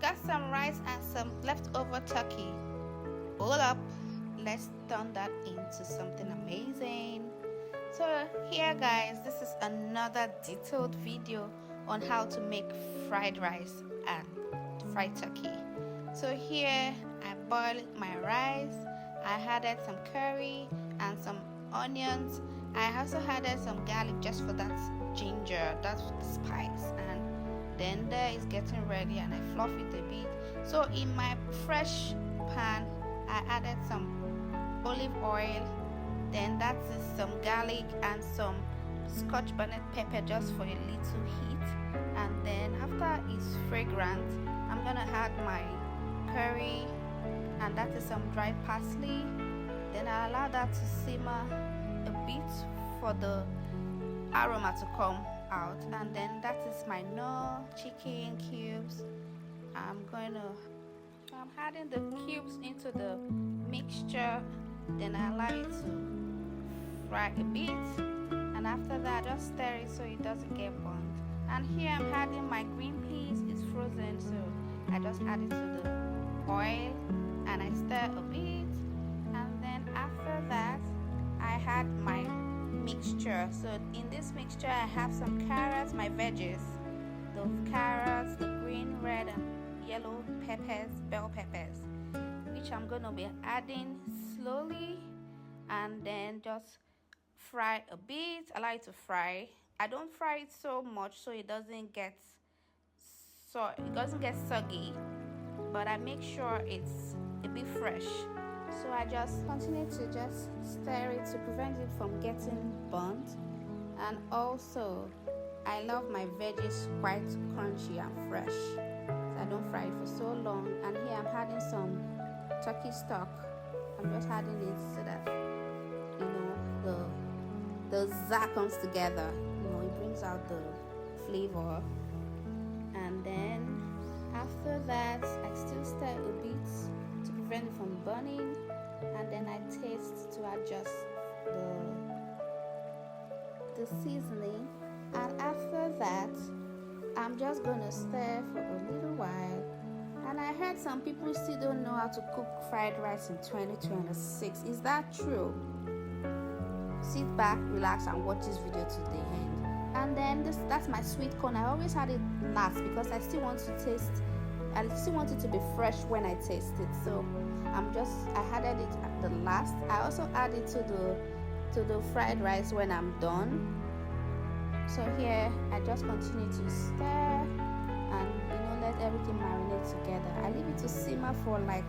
got some rice and some leftover turkey. Hold up, let's turn that into something amazing. So here guys, this is another detailed video on how to make fried rice and fried turkey. So here I boiled my rice, I added some curry and some onions. I also added some garlic just for that ginger, that spice, and then there is getting ready and I fluff it a bit. So in my fresh pan I added some olive oil, then that is some garlic and some scotch bonnet pepper just for a little heat, and then after it's fragrant I'm gonna add my curry, and that is some dried parsley. Then I allow that to simmer a bit for the aroma to come out, and then that is my Knorr chicken cubes. I'm adding the cubes into the mixture, then I allow it to fry a bit, and after that just stir it so it doesn't get burnt. And here I'm adding my green peas. It's frozen, so I just add it to the oil and I stir a bit, and then after that I add my mixture. So in this mixture I have some carrots, my veggies, the carrots, the green, red and yellow peppers, bell peppers, which I'm going to be adding slowly, and then just fry a bit. I like to fry. I don't fry it so much so it doesn't get soggy, but I make sure it's a bit fresh. So I just continue to just stir it to prevent it from getting burnt. And also I love my veggies quite crunchy and fresh, so I don't fry it for so long. And here I'm adding some turkey stock. I'm just adding it so that the zak comes together, it brings out the flavor. And then after that I still stir a bit to prevent it from burning, and then I taste to adjust the seasoning. And after that I'm just gonna stir for a little while. And I heard some people still don't know how to cook fried rice in 2026. Is that true? Sit back, relax and watch this video to the end. And then that's my sweet corn. I always had it last because I still want it to be fresh when I taste it. So I added it at the last. I also add it to the fried rice when I'm done. So here I just continue to stir and let everything marinate together. I leave it to simmer for like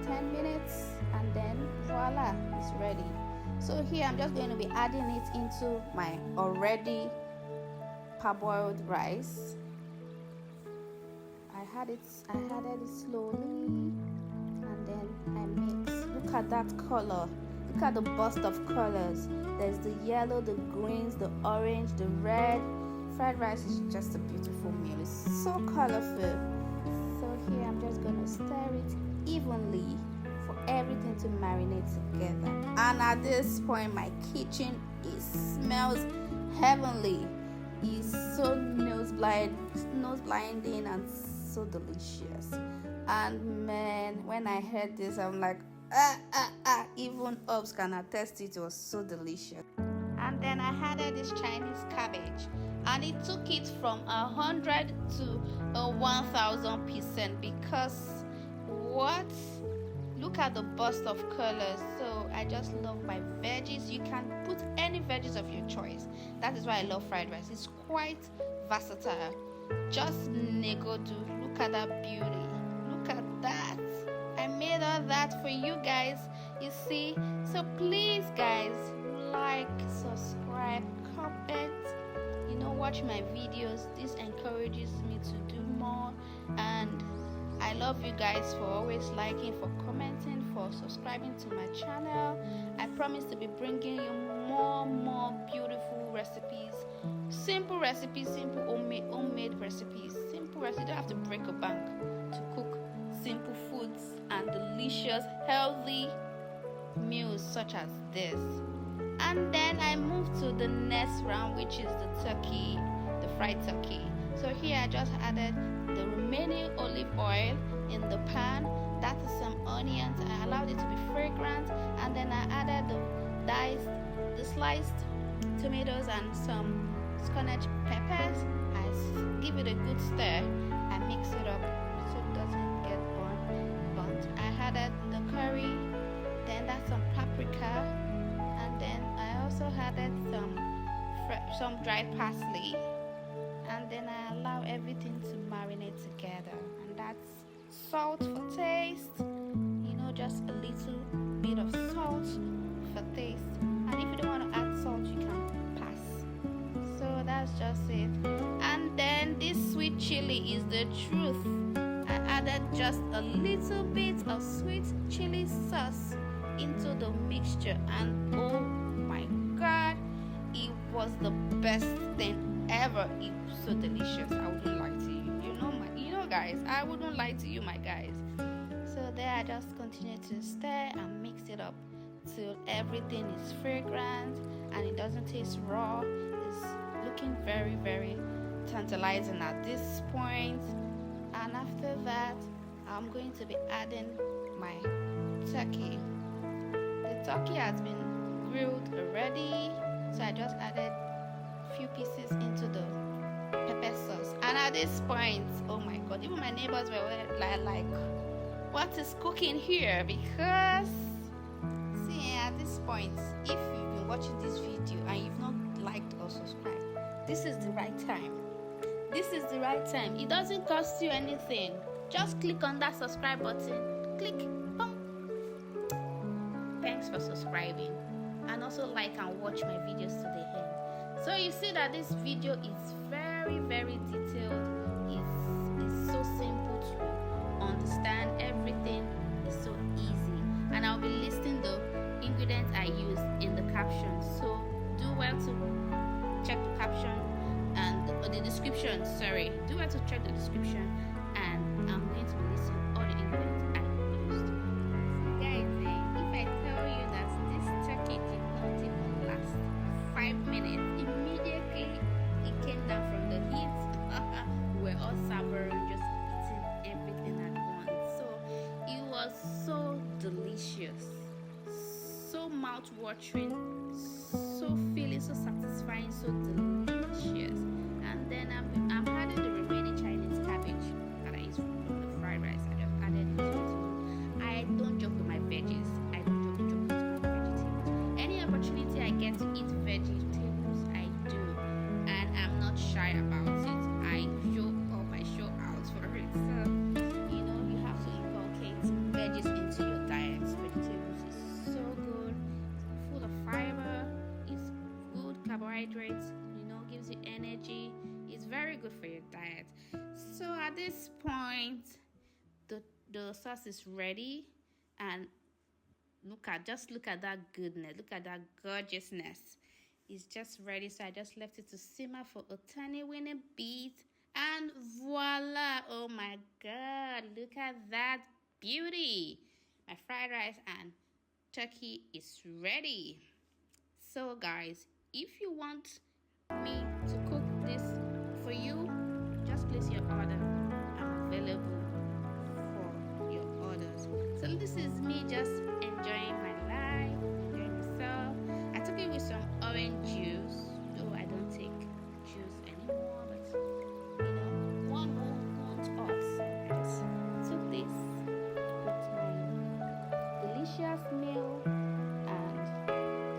10 minutes and then voila, it's ready. So here I'm just going to be adding it into my already parboiled rice. I added it slowly and then I mix. Look at that color. Look at the burst of colors. There's the yellow, the greens, the orange, the red. Fried rice is just a beautiful meal. It's so colorful. So here I'm just going to stir it evenly for everything to marinate together. And at this point my kitchen smells heavenly. It's so nose blinding and so delicious. And man, when I heard this I'm like even herbs can attest it was so delicious. And then I added this Chinese cabbage, and it took it from 100 to 1000%, because look at the burst of colors. So I just love my veggies. You can put any veggies of your choice. That is why I love fried rice. It's quite versatile. Just negodu. Look at that beauty. Look at that. I made all that for you guys, you see. So please guys, like, subscribe, comment, watch my videos. This encourages me to do more, and I love you guys for always liking, for commenting, for subscribing to my channel. I promise to be bringing you more beautiful recipes, simple recipes, simple homemade recipes, simple recipes. You don't have to break a bank to cook simple foods and delicious healthy meals such as this. And then I move to the next round, which is the turkey, the fried turkey. So here I just added the remaining olive oil in the pan. That is some onions. I allowed it to be fragrant, and then I added the sliced tomatoes and some Scotch peppers. I give it a good stir. I mix it up so it doesn't get burnt. I added the curry, then that's some paprika, and then I also added some dried parsley, and then I allow everything to marinate together. And that's salt for taste, just a little bit of salt for taste. And if you don't want to add salt, you can pass. So that's just it. And then this sweet chili is the truth. I added just a little bit of sweet chili sauce into the mixture, and oh my god, it was the best thing ever. It was so delicious. I wouldn't lie to you. Guys, I wouldn't lie to you, my guys. So there I just continue to stir and mix it up till everything is fragrant and it doesn't taste raw. It's looking very, very tantalizing at this point. And after that, I'm going to be adding my turkey. The turkey has been grilled already, so I just added a few pieces into the pepper sauce. And at this point, oh my god, even my neighbors were like, what is cooking here? Because see, at this point, if you've been watching this video and you've not liked or subscribed, this is the right time. It doesn't cost you anything. Just click on that subscribe button. Click, boom. Thanks for subscribing, and also like and watch my videos to the end. So you see that this video is very, very detailed. It's so simple to understand. Everything is so easy, and I'll be listing the ingredients I use in the caption. So do well to check the caption and the description. Do well to check the description, and I'm going to be listing all the ingredients I used. So guys, if I tell you that this turkey did not even last 5 minutes, immediately it came down from the heat. We're all savoring, just eating everything at once. So it was so delicious, so mouth-watering, so feeling so satisfying, so delicious. And then I'm adding the remaining Chinese cabbage that I used from the fried rice. I just added it to it. I don't joke with my veggies. I don't joke with my vegetables. Any opportunity I get to eat vegetables, I do, and I'm not shy about it. I show out for it. So you have to inculcate veggies into your diet. Vegetables is so good. It's full of fiber. It's good carbohydrates. Gives you energy. It's very good for your diet. So at this point, the sauce is ready, and look at that goodness. Look at that gorgeousness. It's just ready. So I just left it to simmer for a tiny winning bit, and voila! Oh my god! Look at that beauty. My fried rice and turkey is ready. So guys, if you want me to cook this for you, just place your order. I'm available for your orders. So this is me just enjoying my life, enjoying myself. I took it with some orange juice, though I don't take juice anymore, but one won't us. I just took this with my delicious meal, and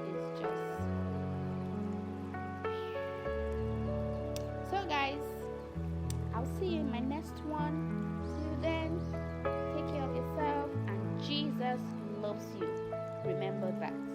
it's just so guys, I'll see you in my next one. Till then, take care of yourself, and Jesus loves you. Remember that.